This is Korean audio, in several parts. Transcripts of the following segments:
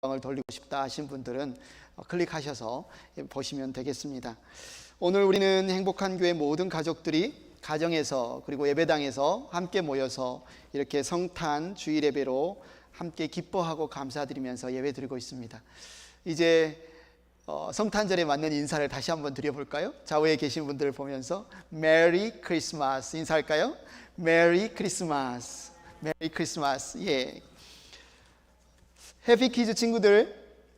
영광을 돌리고 싶다 하신 분들은 클릭하셔서 보시면 되겠습니다. 오늘 우리는 행복한 교회 모든 가족들이 가정에서 그리고 예배당에서 함께 모여서 이렇게 성탄 주일 예배로 함께 기뻐하고 감사드리면서 예배 드리고 있습니다. 이제 성탄절에 맞는 인사를 다시 한번 드려볼까요? 좌우에 계신 분들을 보면서 메리 크리스마스 인사할까요? 메리 크리스마스, 메리 크리스마스. 예. 해피키즈 친구들,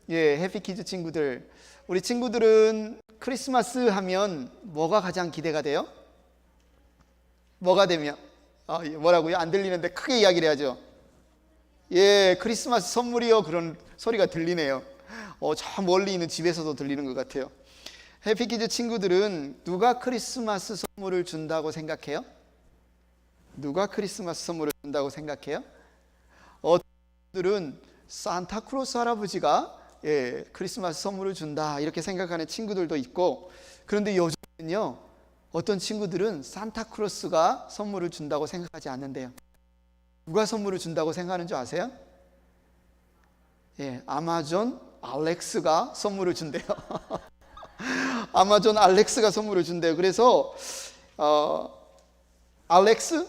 해피키즈 친구들, 우리 친구들은 크리스마스 하면 뭐가 가장 기대가 돼요? 뭐가 되면? 뭐라고요? 안 들리는데 크게 이야기를 해야죠. 크리스마스 선물이요. 그런 소리가 들리네요. 저 멀리 있는 집에서도 들리는 것 같아요. 해피키즈 친구들은 누가 크리스마스 선물을 준다고 생각해요? 누가 크리스마스 선물을 준다고 생각해요? 어떤 분들은 산타크로스 할아버지가 크리스마스 선물을 준다 이렇게 생각하는 친구들도 있고, 그런데 요즘은요 어떤 친구들은 산타크로스가 선물을 준다고 생각하지 않는데요. 누가 선물을 준다고 생각하는 줄 아세요? 아마존 알렉스가 선물을 준대요. 아마존 알렉스가 선물을 준대요. 그래서 알렉스,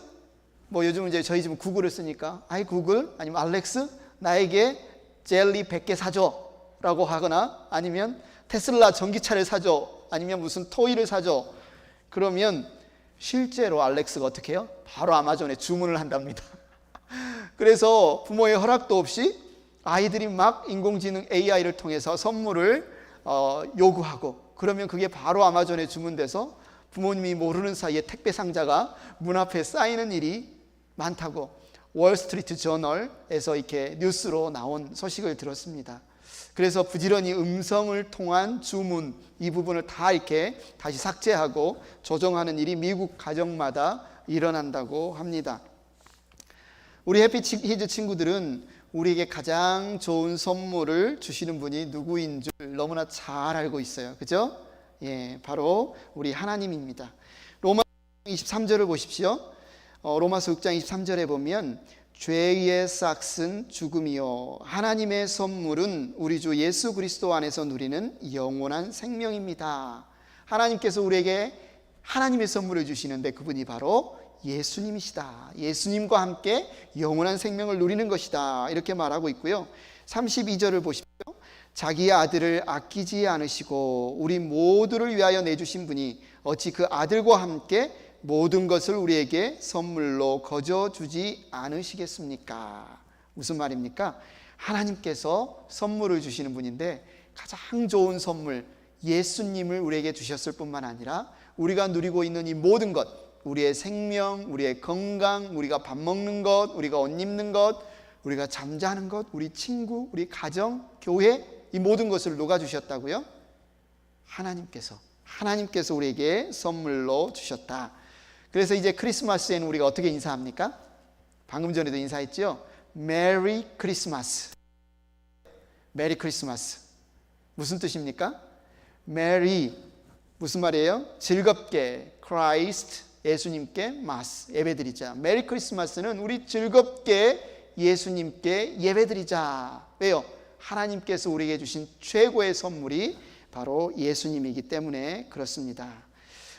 요즘 이제 저희 집은 구글을 쓰니까 아이 구글, 아니면 알렉스 나에게 젤리 100개 사줘 라고 하거나, 아니면 테슬라 전기차를 사줘, 아니면 무슨 토이를 사줘. 그러면 실제로 알렉스가 어떻게 해요? 바로 아마존에 주문을 한답니다. 그래서 부모의 허락도 없이 아이들이 막 인공지능 AI를 통해서 선물을 요구하고, 그러면 그게 바로 아마존에 주문돼서 부모님이 모르는 사이에 택배 상자가 문 앞에 쌓이는 일이 많다고 월스트리트 저널에서 이렇게 뉴스로 나온 소식을 들었습니다. 그래서 부지런히 음성을 통한 주문, 이 부분을 다 이렇게 다시 삭제하고 조정하는 일이 미국 가정마다 일어난다고 합니다. 우리 해피키즈 친구들은 우리에게 가장 좋은 선물을 주시는 분이 누구인 줄 너무나 잘 알고 있어요. 그죠? 바로 우리 하나님입니다. 로마서 23절을 보십시오. 로마서 6장 23절에 보면 죄의 싹은 죽음이요 하나님의 선물은 우리 주 예수 그리스도 안에서 누리는 영원한 생명입니다. 하나님께서 우리에게 하나님의 선물을 주시는데 그분이 바로 예수님이시다. 예수님과 함께 영원한 생명을 누리는 것이다. 이렇게 말하고 있고요. 32절을 보십시오. 자기의 아들을 아끼지 않으시고 우리 모두를 위하여 내주신 분이 어찌 그 아들과 함께 모든 것을 우리에게 선물로 거저 주지 않으시겠습니까? 무슨 말입니까? 하나님께서 선물을 주시는 분인데 가장 좋은 선물 예수님을 우리에게 주셨을 뿐만 아니라 우리가 누리고 있는 이 모든 것, 우리의 생명, 우리의 건강, 우리가 밥 먹는 것, 우리가 옷 입는 것, 우리가 잠자는 것, 우리 친구, 우리 가정, 교회, 이 모든 것을 누가 주셨다고요? 하나님께서 우리에게 선물로 주셨다. 그래서 이제 크리스마스에는 우리가 어떻게 인사합니까? 방금 전에도 인사했죠? 메리 크리스마스. 메리 크리스마스. 무슨 뜻입니까? 메리, 무슨 말이에요? 즐겁게, 크라이스트, 예수님께 마스, 예배드리자. 메리 크리스마스는 우리 즐겁게 예수님께 예배드리자. 왜요? 하나님께서 우리에게 주신 최고의 선물이 바로 예수님이기 때문에 그렇습니다.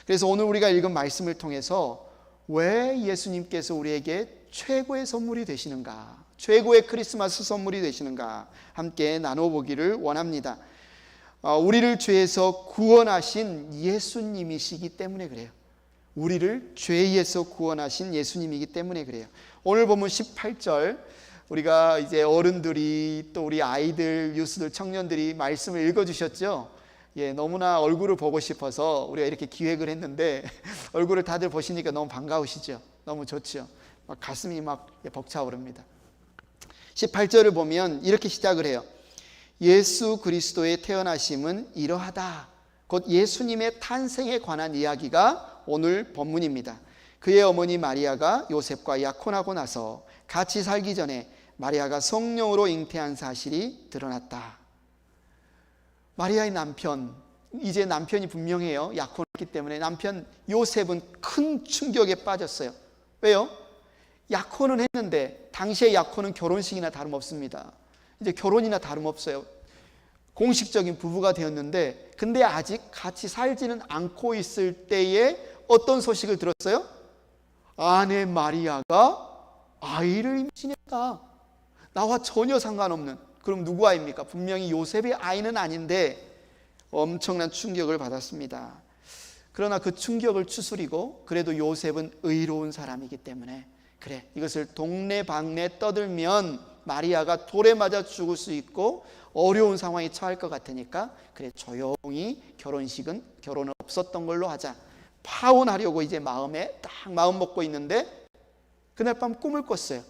그래서 오늘 우리가 읽은 말씀을 통해서 왜 예수님께서 우리에게 최고의 선물이 되시는가, 최고의 크리스마스 선물이 되시는가 함께 나눠보기를 원합니다. 우리를 죄에서 구원하신 예수님이시기 때문에 그래요. 우리를 죄에서 구원하신 예수님이기 때문에 그래요. 오늘 보면 18절, 우리가 이제 어른들이 또 우리 아이들, 유스들, 청년들이 말씀을 읽어주셨죠. 너무나 얼굴을 보고 싶어서 우리가 이렇게 기획을 했는데 얼굴을 다들 보시니까 너무 반가우시죠? 너무 좋죠? 가슴이 막 벅차오릅니다. 18절을 보면 이렇게 시작을 해요. 예수 그리스도의 태어나심은 이러하다. 곧 예수님의 탄생에 관한 이야기가 오늘 본문입니다. 그의 어머니 마리아가 요셉과 약혼하고 나서 같이 살기 전에 마리아가 성령으로 잉태한 사실이 드러났다. 마리아의 남편, 이제 남편이 분명해요. 약혼했기 때문에 남편 요셉은 큰 충격에 빠졌어요. 왜요? 약혼은 했는데 당시의 약혼은 결혼식이나 다름없습니다. 이제 결혼이나 다름없어요. 공식적인 부부가 되었는데, 근데 아직 같이 살지는 않고 있을 때에 어떤 소식을 들었어요? 아내 마리아가 아이를 임신했다. 나와 전혀 상관없는, 그럼 누구 아이입니까? 분명히 요셉의 아이는 아닌데 엄청난 충격을 받았습니다. 그러나 그 충격을 추스리고, 그래도 요셉은 의로운 사람이기 때문에, 그래, 이것을 동네방네 떠들면 마리아가 돌에 맞아 죽을 수 있고 어려운 상황에 처할 것 같으니까, 그래, 조용히 결혼은 없었던 걸로 하자. 파혼하려고 이제 마음에 딱 마음 먹고 있는데, 그날 밤 꿈을 꿨어요.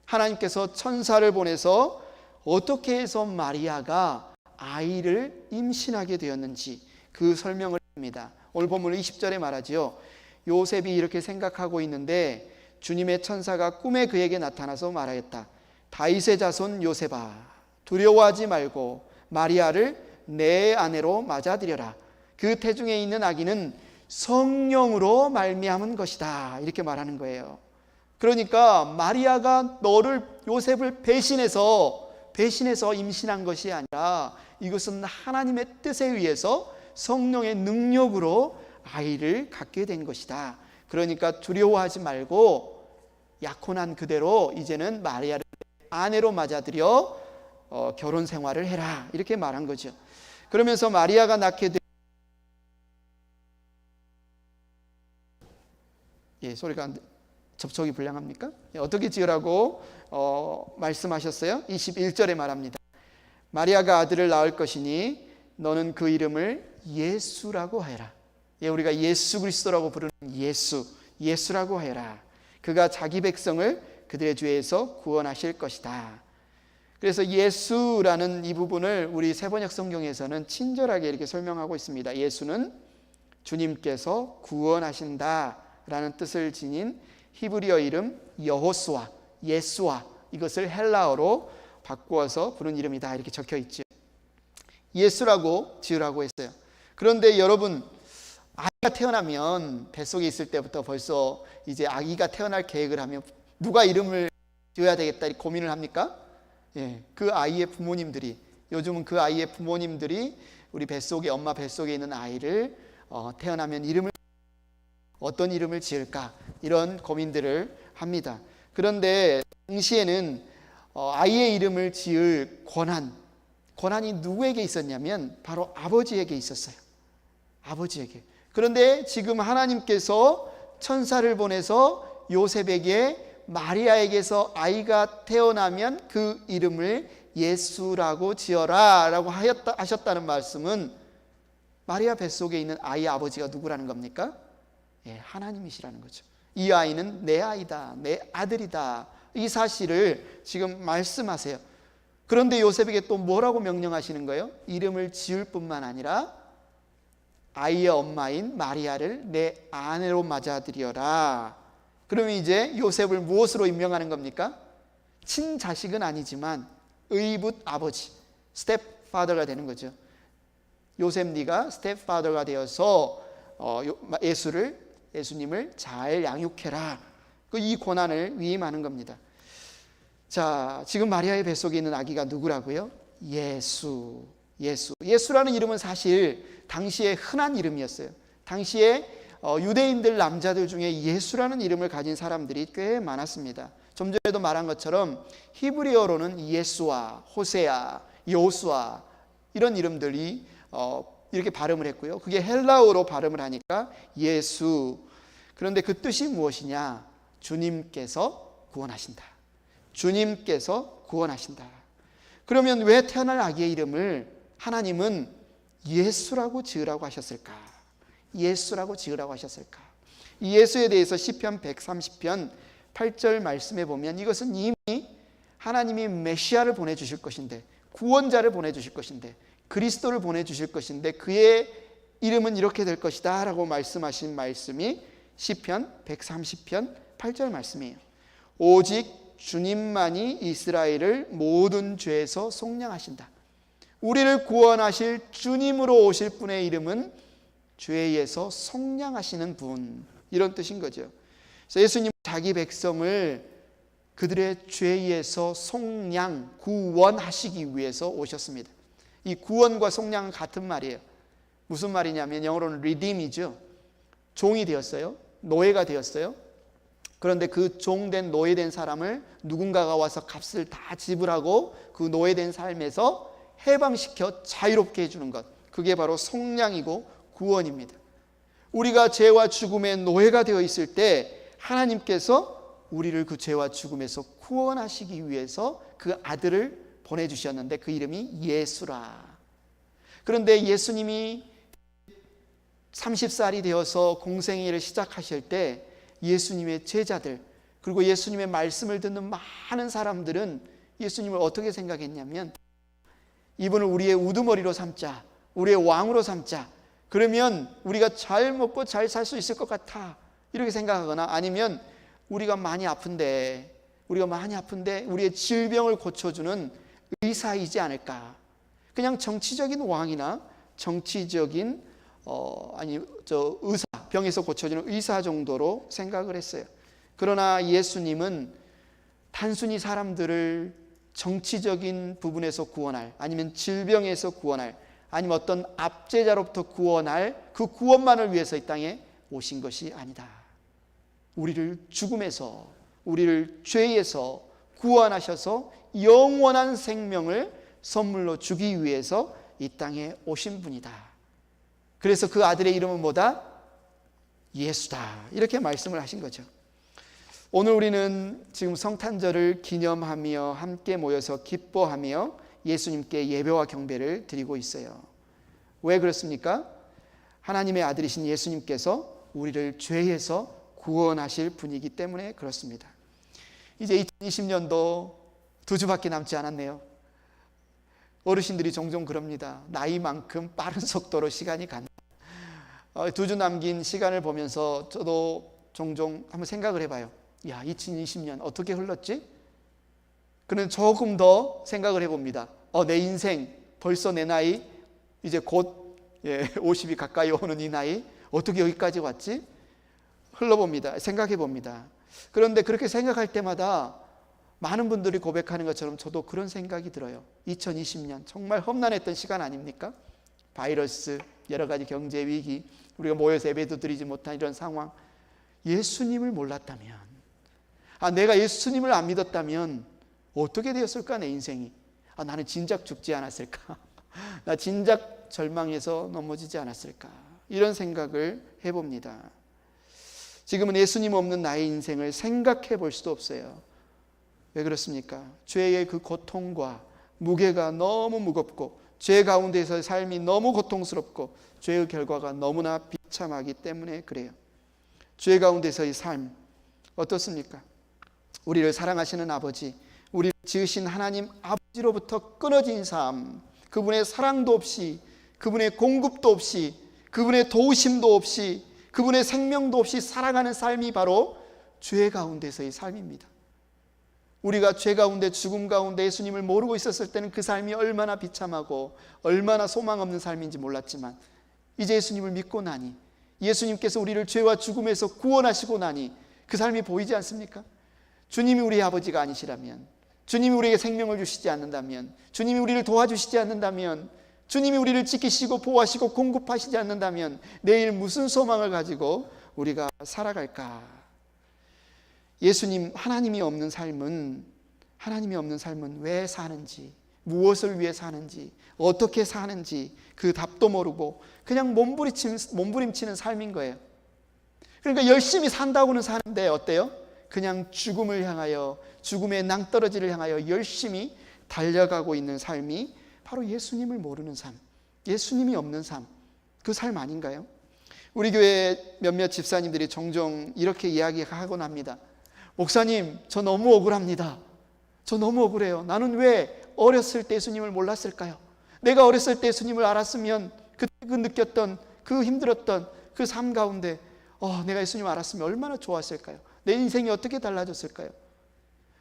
하나님께서 천사를 보내서 어떻게 해서 마리아가 아이를 임신하게 되었는지 그 설명을 합니다. 오늘 본문 20절에 말하지요. 요셉이 이렇게 생각하고 있는데 주님의 천사가 꿈에 그에게 나타나서 말하였다. 다윗의 자손 요셉아, 두려워하지 말고 마리아를 내 아내로 맞아들여라. 그 태중에 있는 아기는 성령으로 말미암은 것이다. 이렇게 말하는 거예요. 그러니까 마리아가 요셉을 배신해서 임신한 것이 아니라, 이것은 하나님의 뜻에 의해서 성령의 능력으로 아이를 갖게 된 것이다. 그러니까 두려워하지 말고 약혼한 그대로 이제는 마리아를 아내로 맞아들여 결혼 생활을 해라. 이렇게 말한 거죠. 그러면서 마리아가 낳게 된, 소리가 접촉이 불량합니까? 어떻게 지으라고 말씀하셨어요? 21절에 말합니다. 마리아가 아들을 낳을 것이니 너는 그 이름을 예수라고 하여라. 우리가 예수 그리스도라고 부르는 예수라고 하여라. 그가 자기 백성을 그들의 죄에서 구원하실 것이다. 그래서 예수라는 이 부분을 우리 세번역 성경에서는 친절하게 이렇게 설명하고 있습니다. 예수는 주님께서 구원하신다 라는 뜻을 지닌 히브리어 이름 여호수아, 예수아, 이것을 헬라어로 바꾸어서 부른 이름이다, 이렇게 적혀 있죠. 예수라고 지으라고 했어요. 그런데 여러분, 아기가 태어나면, 뱃속에 있을 때부터 벌써 이제 아기가 태어날 계획을 하면 누가 이름을 지어야 되겠다 이 고민을 합니까? 그 아이의 부모님들이, 요즘은 그 아이의 부모님들이 우리 뱃속에, 엄마 뱃속에 있는 아이를 태어나면 어떤 이름을 지을까, 이런 고민들을 합니다. 그런데 당시에는 아이의 이름을 지을 권한이 누구에게 있었냐면 바로 아버지에게 있었어요. 아버지에게. 그런데 지금 하나님께서 천사를 보내서 요셉에게 마리아에게서 아이가 태어나면 그 이름을 예수라고 지어라 라고 하셨다는 말씀은, 마리아 뱃속에 있는 아이의 아버지가 누구라는 겁니까? 하나님이시라는 거죠. 이 아이는 내 아이다, 내 아들이다, 이 사실을 지금 말씀하세요. 그런데 요셉에게 또 뭐라고 명령하시는 거예요? 이름을 지을 뿐만 아니라 아이의 엄마인 마리아를 내 아내로 맞아들여라. 그러면 이제 요셉을 무엇으로 임명하는 겁니까? 친자식은 아니지만 의붓 아버지, 스텝파더가 되는 거죠. 요셉, 네가 스텝파더가 되어서 예수님을 잘 양육해라. 이 권한을 위임하는 겁니다. 자, 지금 마리아의 뱃속에 있는 아기가 누구라고요? 예수라는 이름은 사실 당시에 흔한 이름이었어요. 당시에 유대인들 남자들 중에 예수라는 이름을 가진 사람들이 꽤 많았습니다. 좀 전에도 말한 것처럼 히브리어로는 예수아, 호세아, 요수아, 이런 이름들이 이렇게 발음을 했고요. 그게 헬라어로 발음을 하니까 예수. 그런데 그 뜻이 무엇이냐? 주님께서 구원하신다. 주님께서 구원하신다. 그러면 왜 태어날 아기의 이름을 하나님은 예수라고 지으라고 하셨을까? 예수라고 지으라고 하셨을까? 이 예수에 대해서 시편 130편 8절 말씀에 보면, 이것은 이미 하나님이 메시아를 보내주실 것인데, 구원자를 보내주실 것인데, 그리스도를 보내주실 것인데, 그의 이름은 이렇게 될 것이다 라고 말씀하신 말씀이 시편 130편 8절 말씀이에요. 오직 주님만이 이스라엘을 모든 죄에서 속량하신다. 우리를 구원하실 주님으로 오실 분의 이름은 죄에서 속량하시는 분, 이런 뜻인 거죠. 그래서 예수님 자기 백성을 그들의 죄에서 속량, 구원하시기 위해서 오셨습니다. 이 구원과 속량은 같은 말이에요. 무슨 말이냐면 영어로는 redeem이죠. 종이 되었어요. 노예가 되었어요. 그런데 그 종된 노예된 사람을 누군가가 와서 값을 다 지불하고 그 노예된 삶에서 해방시켜 자유롭게 해주는 것, 그게 바로 속량이고 구원입니다. 우리가 죄와 죽음의 노예가 되어 있을 때 하나님께서 우리를 그 죄와 죽음에서 구원하시기 위해서 그 아들을 보내주셨는데 그 이름이 예수라. 그런데 예수님이 30살이 되어서 공생애를 시작하실 때 예수님의 제자들, 그리고 예수님의 말씀을 듣는 많은 사람들은 예수님을 어떻게 생각했냐면, 이분을 우리의 우두머리로 삼자, 우리의 왕으로 삼자, 그러면 우리가 잘 먹고 잘 살 수 있을 것 같아, 이렇게 생각하거나, 아니면 우리가 많이 아픈데 우리의 질병을 고쳐주는 의사이지 않을까, 그냥 정치적인 왕이나 정치적인 의사, 병에서 고쳐주는 의사 정도로 생각을 했어요. 그러나 예수님은 단순히 사람들을 정치적인 부분에서 구원할, 아니면 질병에서 구원할, 아니면 어떤 압제자로부터 구원할 그 구원만을 위해서 이 땅에 오신 것이 아니다. 우리를 죽음에서, 우리를 죄에서 구원하셔서 영원한 생명을 선물로 주기 위해서 이 땅에 오신 분이다. 그래서 그 아들의 이름은 뭐다? 예수다. 이렇게 말씀을 하신 거죠. 오늘 우리는 지금 성탄절을 기념하며 함께 모여서 기뻐하며 예수님께 예배와 경배를 드리고 있어요. 왜 그렇습니까? 하나님의 아들이신 예수님께서 우리를 죄에서 구원하실 분이기 때문에 그렇습니다. 이제 2020년도 2주밖에 남지 않았네요. 어르신들이 종종 그럽니다. 나이만큼 빠른 속도로 시간이 간다. 2주 남긴 시간을 보면서 저도 종종 한번 생각을 해봐요. 야, 2020년 어떻게 흘렀지? 그는 조금 더 생각을 해봅니다. 내 인생, 벌써 내 나이 이제 곧 50이 가까이 오는 이 나이 어떻게 여기까지 왔지? 흘러봅니다. 생각해봅니다. 그런데 그렇게 생각할 때마다 많은 분들이 고백하는 것처럼 저도 그런 생각이 들어요. 2020년 정말 험난했던 시간 아닙니까? 바이러스, 여러 가지 경제 위기, 우리가 모여서 예배도 드리지 못한 이런 상황. 예수님을 몰랐다면, 내가 예수님을 안 믿었다면 어떻게 되었을까 내 인생이? 나는 진작 죽지 않았을까? 나 진작 절망해서 넘어지지 않았을까? 이런 생각을 해봅니다. 지금은 예수님 없는 나의 인생을 생각해 볼 수도 없어요. 왜 그렇습니까? 죄의 그 고통과 무게가 너무 무겁고, 죄 가운데서의 삶이 너무 고통스럽고, 죄의 결과가 너무나 비참하기 때문에 그래요. 죄 가운데서의 삶 어떻습니까? 우리를 사랑하시는 아버지, 우리를 지으신 하나님 아버지로부터 끊어진 삶, 그분의 사랑도 없이, 그분의 공급도 없이, 그분의 도우심도 없이, 그분의 생명도 없이 살아가는 삶이 바로 죄 가운데서의 삶입니다. 우리가 죄 가운데, 죽음 가운데 예수님을 모르고 있었을 때는 그 삶이 얼마나 비참하고 얼마나 소망 없는 삶인지 몰랐지만, 이제 예수님을 믿고 나니, 예수님께서 우리를 죄와 죽음에서 구원하시고 나니 그 삶이 보이지 않습니까? 주님이 우리의 아버지가 아니시라면, 주님이 우리에게 생명을 주시지 않는다면, 주님이 우리를 도와주시지 않는다면, 주님이 우리를 지키시고 보호하시고 공급하시지 않는다면 내일 무슨 소망을 가지고 우리가 살아갈까? 예수님, 하나님이 없는 삶은 왜 사는지, 무엇을 위해 사는지, 어떻게 사는지 그 답도 모르고 그냥 몸부림치는 삶인 거예요. 그러니까 열심히 산다고는 사는데 어때요? 그냥 죽음을 향하여, 죽음의 낭떠러지를 향하여 열심히 달려가고 있는 삶이 바로 예수님을 모르는 삶, 예수님이 없는 삶, 그 삶 아닌가요? 우리 교회 몇몇 집사님들이 종종 이렇게 이야기하곤 합니다. 목사님, 저 너무 억울합니다. 저 너무 억울해요. 나는 왜 어렸을 때 예수님을 몰랐을까요? 내가 어렸을 때 예수님을 알았으면 그때 그 느꼈던, 그 힘들었던 그 삶 가운데 내가 예수님을 알았으면 얼마나 좋았을까요? 내 인생이 어떻게 달라졌을까요?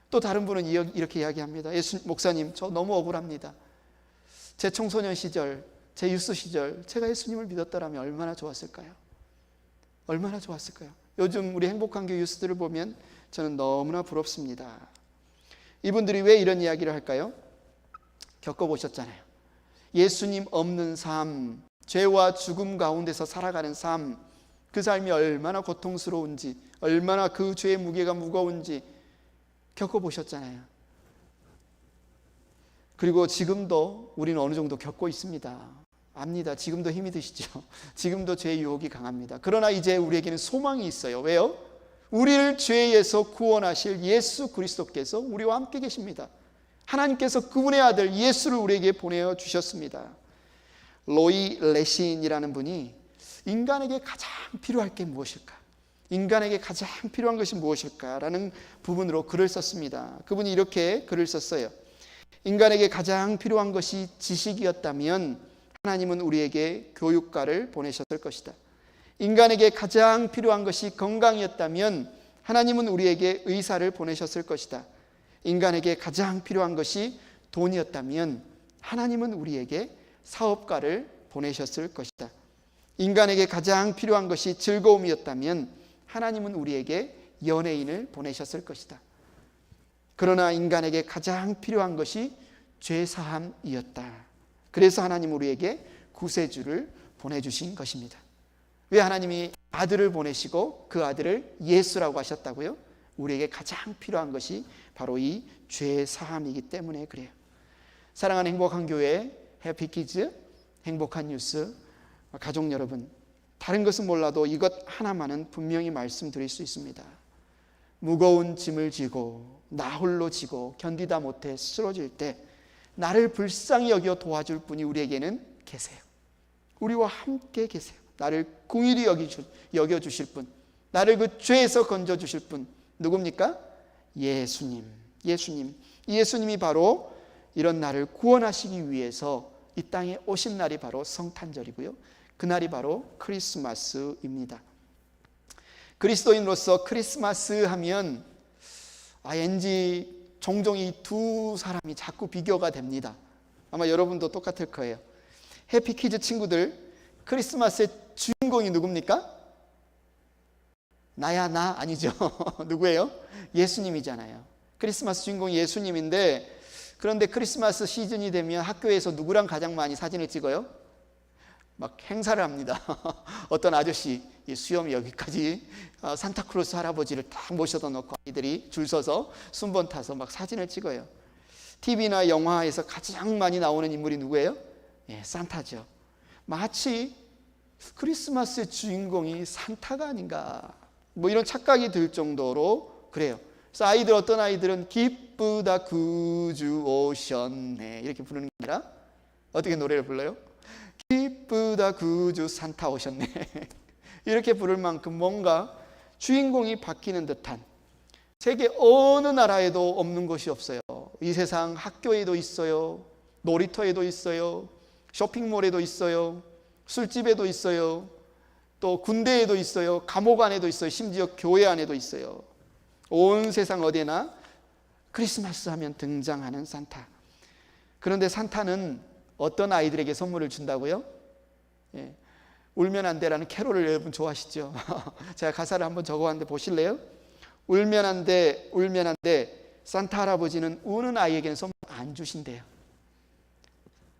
또 다른 분은 이렇게 이야기합니다. 목사님, 저 너무 억울합니다. 제 청소년 시절, 제 유스 시절 제가 예수님을 믿었더라면 얼마나 좋았을까요? 얼마나 좋았을까요? 요즘 우리 행복한 교회 유스들을 보면 저는 너무나 부럽습니다. 이분들이 왜 이런 이야기를 할까요? 겪어보셨잖아요. 예수님 없는 삶, 죄와 죽음 가운데서 살아가는 삶, 그 삶이 얼마나 고통스러운지, 얼마나 그 죄의 무게가 무거운지 겪어보셨잖아요. 그리고 지금도 우리는 어느 정도 겪고 있습니다. 압니다. 지금도 힘이 드시죠. 지금도 죄의 유혹이 강합니다. 그러나 이제 우리에게는 소망이 있어요. 왜요? 우리를 죄에서 구원하실 예수 그리스도께서 우리와 함께 계십니다. 하나님께서 그분의 아들 예수를 우리에게 보내주셨습니다. 로이 레신이라는 분이 인간에게 가장 필요할 게 무엇일까? 인간에게 가장 필요한 것이 무엇일까라는 부분으로 글을 썼습니다. 그분이 이렇게 글을 썼어요. 인간에게 가장 필요한 것이 지식이었다면 하나님은 우리에게 교육가를 보내셨을 것이다. 인간에게 가장 필요한 것이 건강이었다면 하나님은 우리에게 의사를 보내셨을 것이다. 인간에게 가장 필요한 것이 돈이었다면 하나님은 우리에게 사업가를 보내셨을 것이다. 인간에게 가장 필요한 것이 즐거움이었다면 하나님은 우리에게 연예인을 보내셨을 것이다. 그러나 인간에게 가장 필요한 것이 죄사함이었다. 그래서 하나님 우리에게 구세주를 보내주신 것입니다. 왜 하나님이 아들을 보내시고 그 아들을 예수라고 하셨다고요? 우리에게 가장 필요한 것이 바로 이 죄사함이기 때문에 그래요. 사랑하는 행복한 교회, 해피키즈, 행복한 뉴스 가족 여러분, 다른 것은 몰라도 이것 하나만은 분명히 말씀드릴 수 있습니다. 무거운 짐을 지고 나 홀로 지고 견디다 못해 쓰러질 때 나를 불쌍히 여겨 도와줄 분이 우리에게는 계세요. 우리와 함께 계세요. 나를 긍휼히 여겨주실 분, 나를 그 죄에서 건져주실 분 누굽니까? 예수님이 바로 이런 나를 구원하시기 위해서 이 땅에 오신 날이 바로 성탄절이고요. 그날이 바로 크리스마스입니다. 그리스도인으로서 크리스마스 하면 왠지 종종 이 두 사람이 자꾸 비교가 됩니다. 아마 여러분도 똑같을 거예요. 해피키즈 친구들, 크리스마스의 주인공이 누굽니까? 나야 나 아니죠. 누구예요? 예수님이잖아요. 크리스마스 주인공이 예수님인데, 그런데 크리스마스 시즌이 되면 학교에서 누구랑 가장 많이 사진을 찍어요? 막 행사를 합니다. 어떤 아저씨 수염이 여기까지 산타클로스 할아버지를 딱 모셔다 놓고 아이들이 줄 서서 순번 타서 막 사진을 찍어요. TV나 영화에서 가장 많이 나오는 인물이 누구예요? 산타죠. 마치 크리스마스의 주인공이 산타가 아닌가, 뭐 이런 착각이 들 정도로 그래요. 그래서 어떤 아이들은 기쁘다 구주 오셨네 이렇게 부르는 게 아니라 어떻게 노래를 불러요? 기쁘다 구주 산타 오셨네 이렇게 부를 만큼 뭔가 주인공이 바뀌는 듯한, 세계 어느 나라에도 없는 것이 없어요. 이 세상 학교에도 있어요, 놀이터에도 있어요, 쇼핑몰에도 있어요, 술집에도 있어요, 또 군대에도 있어요, 감옥 안에도 있어요, 심지어 교회 안에도 있어요. 온 세상 어디나 크리스마스 하면 등장하는 산타. 그런데 산타는 어떤 아이들에게 선물을 준다고요? 울면 안 돼라는 캐롤을 여러분 좋아하시죠? 제가 가사를 한번 적어왔는데 보실래요? 울면 안 돼, 울면 안 돼. 산타 할아버지는 우는 아이에게는 선물 안 주신대요.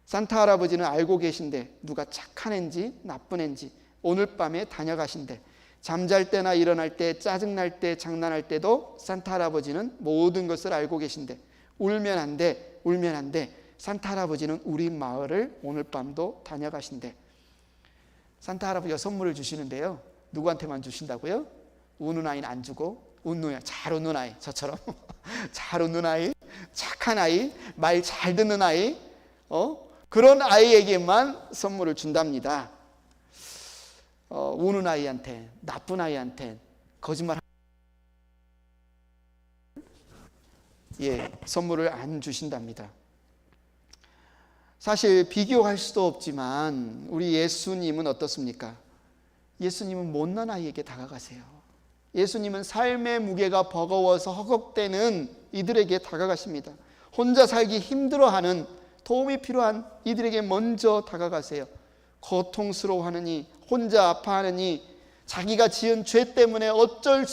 산타 할아버지는 알고 계신데 누가 착한 애인지 나쁜 애인지 오늘 밤에 다녀가신대. 잠잘 때나 일어날 때, 짜증날 때, 장난할 때도 산타 할아버지는 모든 것을 알고 계신데 울면 안 돼, 울면 안 돼. 산타 할아버지는 우리 마을을 오늘 밤도 다녀가신대. 산타 할아버지가 선물을 주시는데요, 누구한테만 주신다고요? 우는 아이는 안 주고, 웃는 아이, 잘 웃는 아이, 저처럼 잘 웃는 아이, 착한 아이, 말 잘 듣는 아이, 그런 아이에게만 선물을 준답니다. 우는 아이한테, 나쁜 아이한테, 거짓말 선물을 안 주신답니다. 사실 비교할 수도 없지만 우리 예수님은 어떻습니까? 예수님은 못난 아이에게 다가가세요. 예수님은 삶의 무게가 버거워서 허걱대는 이들에게 다가가십니다. 혼자 살기 힘들어하는, 도움이 필요한 이들에게 먼저 다가가세요. 고통스러워하느니, 혼자 아파하느니, 자기가 지은 죄 때문에 어쩔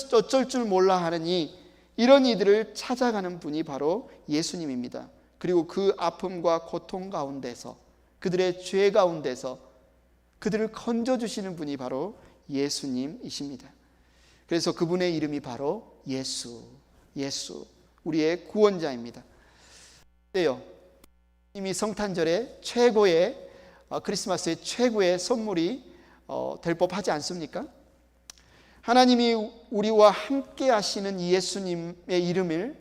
줄 몰라 하느니 이런 이들을 찾아가는 분이 바로 예수님입니다. 그리고 그 아픔과 고통 가운데서, 그들의 죄 가운데서 그들을 건져주시는 분이 바로 예수님이십니다. 그래서 그분의 이름이 바로 예수, 우리의 구원자입니다. 어때요? 이미 성탄절에 최고의 크리스마스의 최고의 선물이 될 법하지 않습니까? 하나님이 우리와 함께 하시는 예수님의 이름을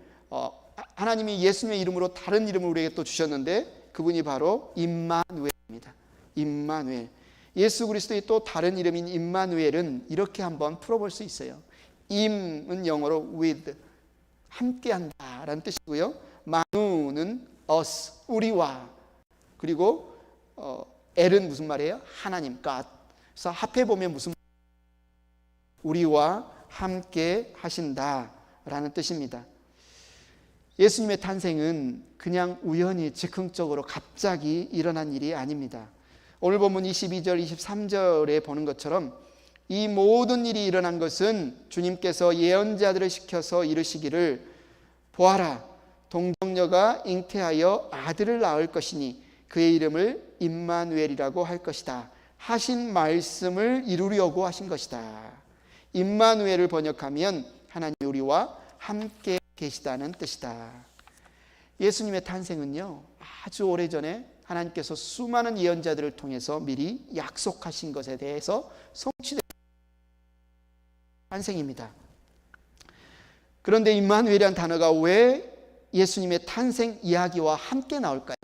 하나님이 예수님의 이름으로 다른 이름을 우리에게 또 주셨는데 그분이 바로 임마누엘입니다. 임마누엘. 예수 그리스도의 또 다른 이름인 임마누엘은 이렇게 한번 풀어볼 수 있어요. 임은 영어로 with, 함께한다라는 뜻이고요. 마누는 us, 우리와. 그리고 엘은 무슨 말이에요? 하나님, God. 그래서 합해보면 무슨 우리와 함께 하신다라는 뜻입니다. 예수님의 탄생은 그냥 우연히 즉흥적으로 갑자기 일어난 일이 아닙니다. 오늘 본문 22절, 23절에 보는 것처럼 이 모든 일이 일어난 것은 주님께서 예언자들을 시켜서 이르시기를 보아라, 동정녀가 잉태하여 아들을 낳을 것이니 그의 이름을 임마누엘이라고 할 것이다 하신 말씀을 이루려고 하신 것이다. 임마누엘을 번역하면 하나님 우리와 함께 계시다는 뜻이다. 예수님의 탄생은요, 아주 오래전에 하나님께서 수많은 예언자들을 통해서 미리 약속하신 것에 대해서 성취된 탄생입니다. 그런데 임마누엘이라는 단어가 왜 예수님의 탄생 이야기와 함께 나올까요?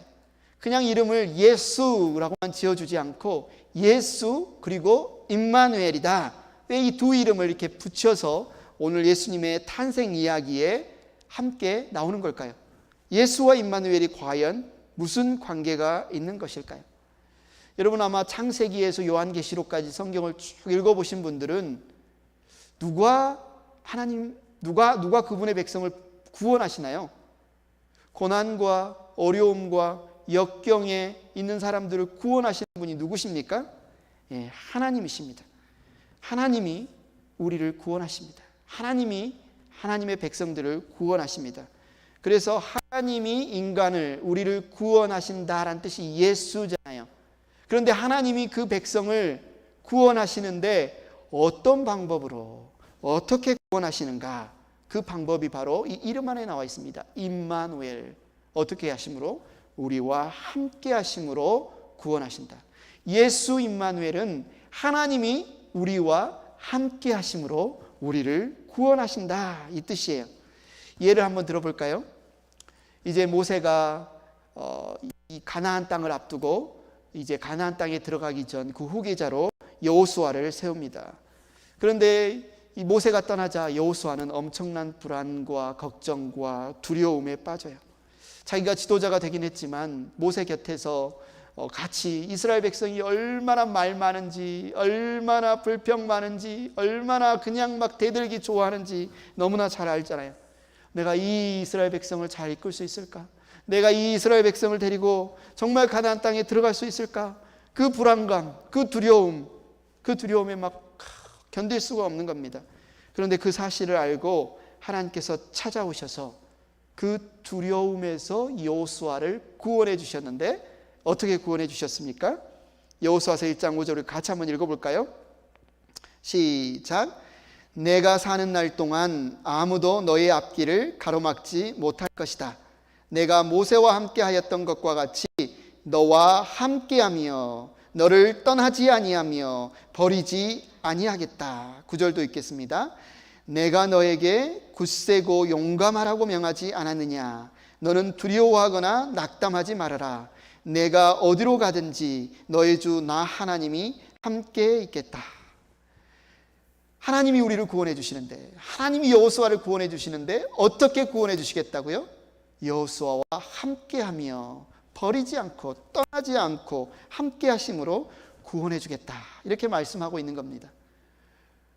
그냥 이름을 예수라고만 지어주지 않고 예수 그리고 임마누엘이다. 왜 이 두 이름을 이렇게 붙여서 오늘 예수님의 탄생 이야기에 함께 나오는 걸까요? 예수와 임마누엘이 과연 무슨 관계가 있는 것일까요? 여러분 아마 창세기에서 요한계시록까지 성경을 쭉 읽어보신 분들은 누가 그분의 백성을 구원하시나요? 고난과 어려움과 역경에 있는 사람들을 구원하시는 분이 누구십니까? 예, 하나님이십니다. 하나님이 우리를 구원하십니다. 하나님이 하나님의 백성들을 구원하십니다. 그래서 하나님이 인간을, 우리를 구원하신다라는 뜻이 예수잖아요. 그런데 하나님이 그 백성을 구원하시는데 어떤 방법으로, 어떻게 구원하시는가? 그 방법이 바로 이 이름 안에 나와 있습니다. 임마누엘. 어떻게 하심으로? 우리와 함께 하심으로 구원하신다. 예수 임마누엘은 하나님이 우리와 함께 하심으로 우리를 구원하신다, 이 뜻이에요. 예를 한번 들어볼까요? 이제 모세가 이 가나안 땅을 앞두고 이제 가나안 땅에 들어가기 전 그 후계자로 여호수아를 세웁니다. 그런데 이 모세가 떠나자 여호수아는 엄청난 불안과 걱정과 두려움에 빠져요. 자기가 지도자가 되긴 했지만 모세 곁에서 같이 이스라엘 백성이 얼마나 말 많은지, 얼마나 불평 많은지, 얼마나 그냥 막 대들기 좋아하는지 너무나 잘 알잖아요. 내가 이 이스라엘 백성을 잘 이끌 수 있을까? 내가 이 이스라엘 백성을 데리고 정말 가나안 땅에 들어갈 수 있을까? 그 불안감, 그 두려움에 막 견딜 수가 없는 겁니다. 그런데 그 사실을 알고 하나님께서 찾아오셔서 그 두려움에서 여호수아를 구원해 주셨는데 어떻게 구원해 주셨습니까? 여호수아서 1장 5절을 같이 한번 읽어볼까요? 시작. 내가 사는 날 동안 아무도 너의 앞길을 가로막지 못할 것이다. 내가 모세와 함께 하였던 것과 같이 너와 함께하며 너를 떠나지 아니하며 버리지 아니하겠다. 9절도 읽겠습니다. 내가 너에게 굳세고 용감하라고 명하지 않았느냐? 너는 두려워하거나 낙담하지 말아라. 내가 어디로 가든지 너의 주 나 하나님이 함께 있겠다. 하나님이 우리를 구원해 주시는데, 하나님이 여호수아를 구원해 주시는데 어떻게 구원해 주시겠다고요? 여호수아와 함께하며 버리지 않고 떠나지 않고 함께 하심으로 구원해 주겠다, 이렇게 말씀하고 있는 겁니다.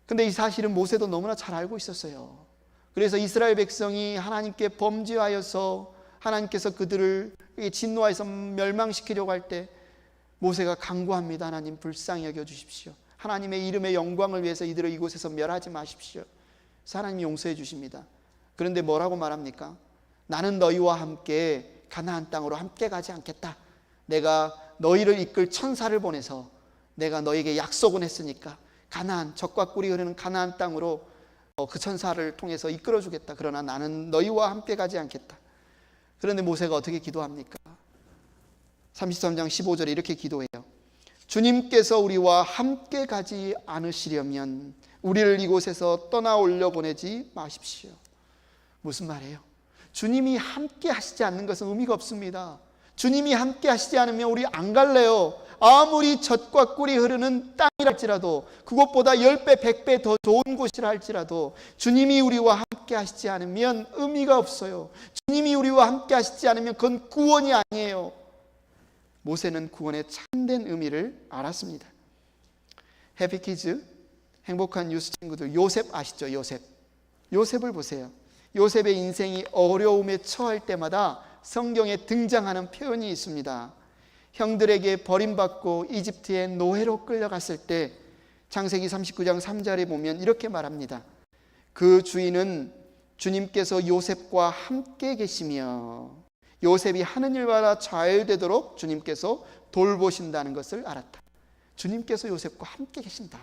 근데 이 사실은 모세도 너무나 잘 알고 있었어요. 그래서 이스라엘 백성이 하나님께 범죄하여서 하나님께서 그들을 진노하여서 멸망시키려고 할 때 모세가 간구합니다. 하나님 불쌍히 여겨주십시오. 하나님의 이름의 영광을 위해서 이들을 이곳에서 멸하지 마십시오. 그래서 하나님이 용서해 주십니다. 그런데 뭐라고 말합니까? 나는 너희와 함께 가나안 땅으로 함께 가지 않겠다. 내가 너희를 이끌 천사를 보내서 내가 너에게 약속은 했으니까 가나안, 젖과 꿀이 흐르는 가나안 땅으로 그 천사를 통해서 이끌어 주겠다. 그러나 나는 너희와 함께 가지 않겠다. 그런데 모세가 어떻게 기도합니까? 33장 15절에 이렇게 기도해요. 주님께서 우리와 함께 가지 않으시려면 우리를 이곳에서 떠나 올려보내지 마십시오. 무슨 말이에요? 주님이 함께 하시지 않는 것은 의미가 없습니다. 주님이 함께 하시지 않으면 우리 안 갈래요. 아무리 젖과 꿀이 흐르는 땅이랄지라도, 그것보다 10배, 100배 더 좋은 곳이라 할지라도 주님이 우리와 함께 하시지 않으면 의미가 없어요. 주님이 우리와 함께 하시지 않으면 그건 구원이 아니에요. 모세는 구원의 참된 의미를 알았습니다. 해피키즈, 행복한 뉴스 친구들, 요셉 아시죠? 요셉을 보세요. 요셉의 인생이 어려움에 처할 때마다 성경에 등장하는 표현이 있습니다. 형들에게 버림받고 이집트의 노예로 끌려갔을 때 창세기 39장 3절에 보면 이렇게 말합니다. 그 주인은 주님께서 요셉과 함께 계시며 요셉이 하는 일마다 잘 되도록 주님께서 돌보신다는 것을 알았다. 주님께서 요셉과 함께 계신다.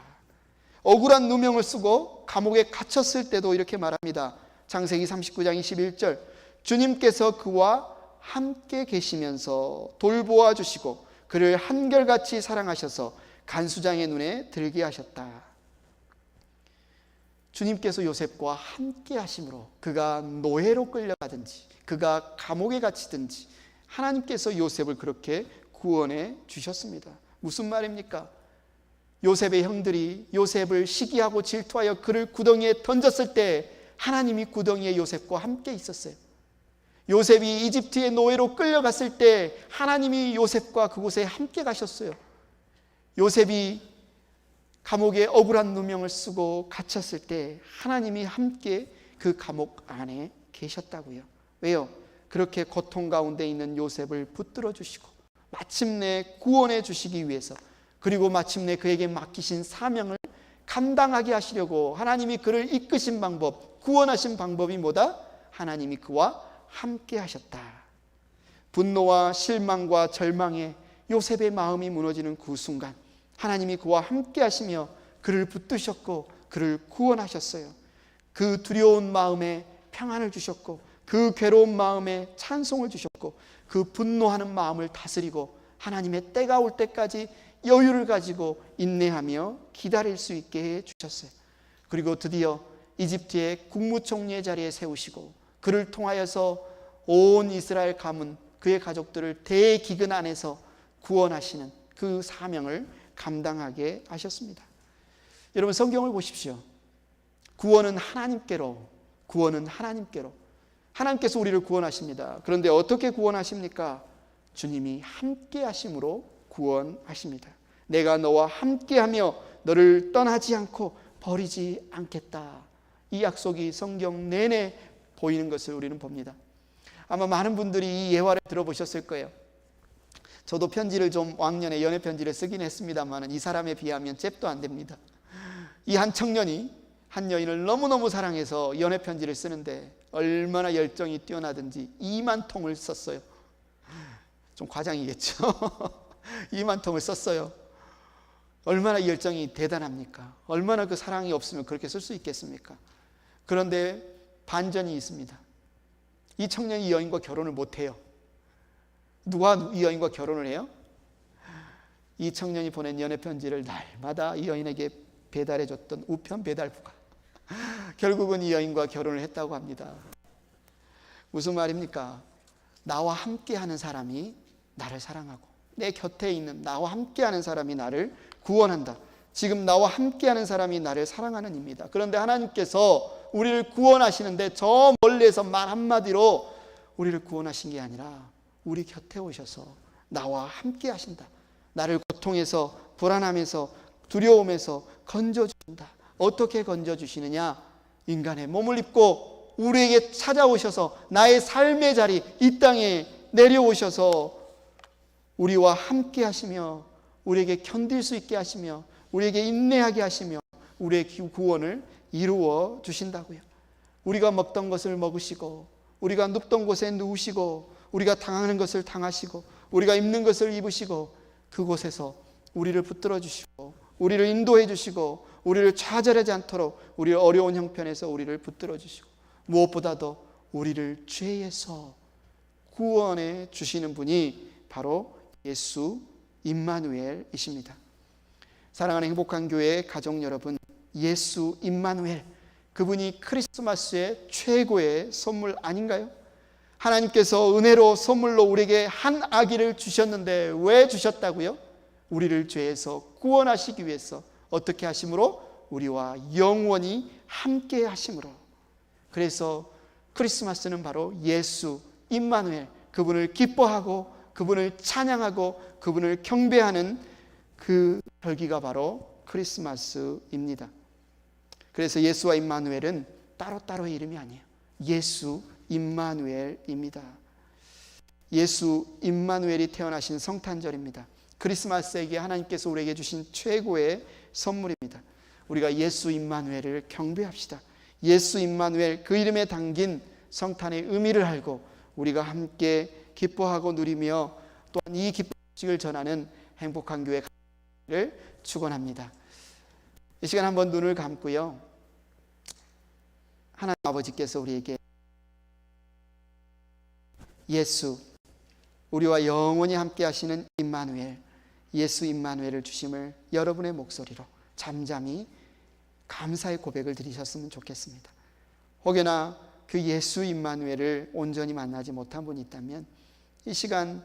억울한 누명을 쓰고 감옥에 갇혔을 때도 이렇게 말합니다. 창세기 39장 21절, 주님께서 그와 함께 계시면서 돌보아 주시고 그를 한결같이 사랑하셔서 간수장의 눈에 들게 하셨다. 주님께서 요셉과 함께 하심으로 그가 노예로 끌려가든지 그가 감옥에 갇히든지 하나님께서 요셉을 그렇게 구원해 주셨습니다. 무슨 말입니까? 요셉의 형들이 요셉을 시기하고 질투하여 그를 구덩이에 던졌을 때 하나님이 구덩이에 요셉과 함께 있었어요. 요셉이 이집트의 노예로 끌려갔을 때 하나님이 요셉과 그곳에 함께 가셨어요. 요셉이 감옥에 억울한 누명을 쓰고 갇혔을 때 하나님이 함께 그 감옥 안에 계셨다고요. 왜요? 그렇게 고통 가운데 있는 요셉을 붙들어 주시고 마침내 구원해 주시기 위해서, 그리고 마침내 그에게 맡기신 사명을 감당하게 하시려고 하나님이 그를 이끄신 방법, 구원하신 방법이 뭐다? 하나님이 그와 함께 하셨다. 분노와 실망과 절망에 요셉의 마음이 무너지는 그 순간 하나님이 그와 함께 하시며 그를 붙드셨고 그를 구원하셨어요. 그 두려운 마음에 평안을 주셨고 그 괴로운 마음에 찬송을 주셨고 그 분노하는 마음을 다스리고 하나님의 때가 올 때까지 여유를 가지고 인내하며 기다릴 수 있게 해 주셨어요. 그리고 드디어 이집트의 국무총리의 자리에 세우시고 그를 통하여서 온 이스라엘 가문, 그의 가족들을 대기근 안에서 구원하시는 그 사명을 감당하게 하셨습니다. 여러분, 성경을 보십시오. 구원은 하나님께로, 하나님께서 우리를 구원하십니다. 그런데 어떻게 구원하십니까? 주님이 함께 하심으로 구원하십니다. 내가 너와 함께하며 너를 떠나지 않고 버리지 않겠다. 이 약속이 성경 내내 보이는 것을 우리는 봅니다. 아마 많은 분들이 이 예화를 들어보셨을 거예요. 저도 편지를 좀 왕년에 연애 편지를 쓰긴 했습니다만 이 사람에 비하면 잽도 안 됩니다. 이 한 청년이 한 여인을 너무너무 사랑해서 연애 편지를 쓰는데 얼마나 열정이 뛰어나든지 2만 통을 썼어요. 좀 과장이겠죠. 2만 통을 썼어요. 얼마나 열정이 대단합니까? 얼마나 그 사랑이 없으면 그렇게 쓸 수 있겠습니까? 그런데 반전이 있습니다. 이 청년이 이 여인과 결혼을 못해요. 누가 이 여인과 결혼을 해요? 이 청년이 보낸 연애 편지를 날마다 이 여인에게 배달해줬던 우편 배달부가 결국은 이 여인과 결혼을 했다고 합니다. 무슨 말입니까? 나와 함께하는 사람이 나를 사랑하고 내 곁에 있는 나와 함께하는 사람이 나를 구원한다. 지금 나와 함께하는 사람이 나를 사랑하는 입니다. 그런데 하나님께서 우리를 구원하시는데 저 멀리에서 말 한마디로 우리를 구원하신 게 아니라 우리 곁에 오셔서 나와 함께 하신다. 나를 고통에서, 불안함에서, 두려움에서 건져주신다. 어떻게 건져주시느냐? 인간의 몸을 입고 우리에게 찾아오셔서 나의 삶의 자리, 이 땅에 내려오셔서 우리와 함께 하시며 우리에게 견딜 수 있게 하시며 우리에게 인내하게 하시며 우리의 구원을 이루어 주신다고요. 우리가 먹던 것을 먹으시고, 우리가 눕던 곳에 누우시고, 우리가 당하는 것을 당하시고, 우리가 입는 것을 입으시고, 그곳에서 우리를 붙들어 주시고, 우리를 인도해 주시고, 우리를 좌절하지 않도록 우리를 어려운 형편에서 우리를 붙들어 주시고, 무엇보다도 우리를 죄에서 구원해 주시는 분이 바로 예수 임마누엘이십니다. 사랑하는 행복한 교회 가족 여러분, 예수 임마누엘, 그분이 크리스마스의 최고의 선물 아닌가요? 하나님께서 은혜로 선물로 우리에게 한 아기를 주셨는데 왜 주셨다고요? 우리를 죄에서 구원하시기 위해서. 어떻게 하심으로? 우리와 영원히 함께 하심으로. 그래서 크리스마스는 바로 예수 임마누엘, 그분을 기뻐하고 그분을 찬양하고 그분을 경배하는 그 절기가 바로 크리스마스입니다. 그래서 예수와 임마누엘은 따로따로의 이름이 아니에요. 예수 임마누엘입니다. 예수 임마누엘이 태어나신 성탄절입니다. 크리스마스에게 하나님께서 우리에게 주신 최고의 선물입니다. 우리가 예수 임마누엘을 경배합시다. 예수 임마누엘, 그 이름에 담긴 성탄의 의미를 알고 우리가 함께 기뻐하고 누리며 또한 이 기쁜 소식을 전하는 행복한 교회를 축원합니다. 이 시간 한번 눈을 감고요, 하나님 아버지께서 우리에게 예수, 우리와 영원히 함께 하시는 임마누엘, 예수 임마누엘을 주심을 여러분의 목소리로 잠잠히 감사의 고백을 드리셨으면 좋겠습니다. 혹여나 그 예수 임마누엘을 온전히 만나지 못한 분이 있다면 이 시간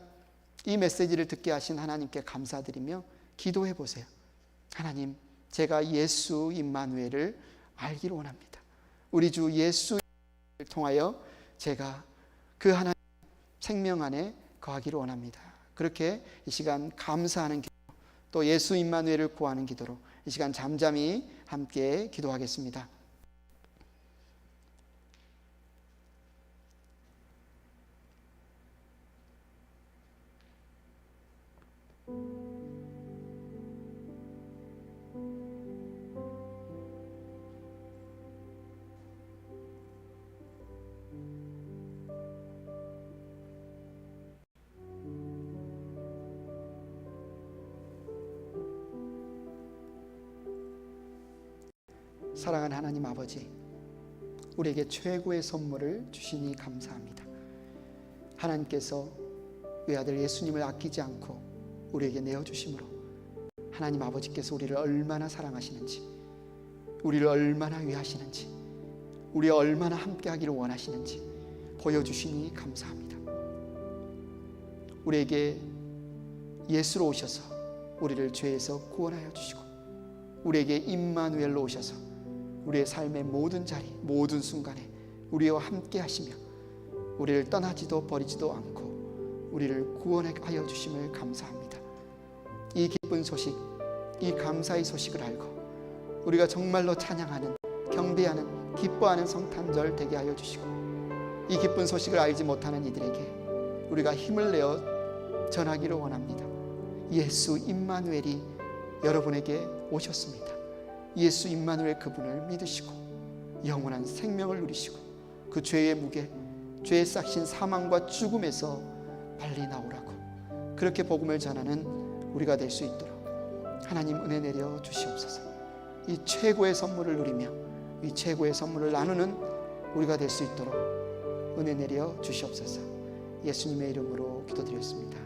이 메시지를 듣게 하신 하나님께 감사드리며 기도해 보세요. 하나님, 제가 예수 임마누엘을 알기를 원합니다. 우리 주 예수를 통하여 제가 그 하나님 생명 안에 거하기를 원합니다. 그렇게 이 시간 감사하는 기도, 또 예수 임마누엘을 구하는 기도로 이 시간 잠잠히 함께 기도하겠습니다. 사랑하는 하나님 아버지, 우리에게 최고의 선물을 주시니 감사합니다. 하나님께서 외아들 예수님을 아끼지 않고 우리에게 내어주심으로 하나님 아버지께서 우리를 얼마나 사랑하시는지, 우리를 얼마나 위하시는지, 우리와 얼마나 함께하기를 원하시는지 보여주시니 감사합니다. 우리에게 예수로 오셔서 우리를 죄에서 구원하여 주시고, 우리에게 임마누엘로 오셔서 우리의 삶의 모든 자리, 모든 순간에 우리와 함께 하시며 우리를 떠나지도 버리지도 않고 우리를 구원하여 주심을 감사합니다. 이 기쁜 소식, 이 감사의 소식을 알고 우리가 정말로 찬양하는, 경배하는, 기뻐하는 성탄절 되게 하여 주시고, 이 기쁜 소식을 알지 못하는 이들에게 우리가 힘을 내어 전하기를 원합니다. 예수 임마누엘이 여러분에게 오셨습니다. 예수 임마누엘, 그분을 믿으시고 영원한 생명을 누리시고 그 죄의 무게, 죄의 싹신 사망과 죽음에서 빨리 나오라고, 그렇게 복음을 전하는 우리가 될 수 있도록 하나님 은혜 내려 주시옵소서. 이 최고의 선물을 누리며 이 최고의 선물을 나누는 우리가 될 수 있도록 은혜 내려 주시옵소서. 예수님의 이름으로 기도드렸습니다.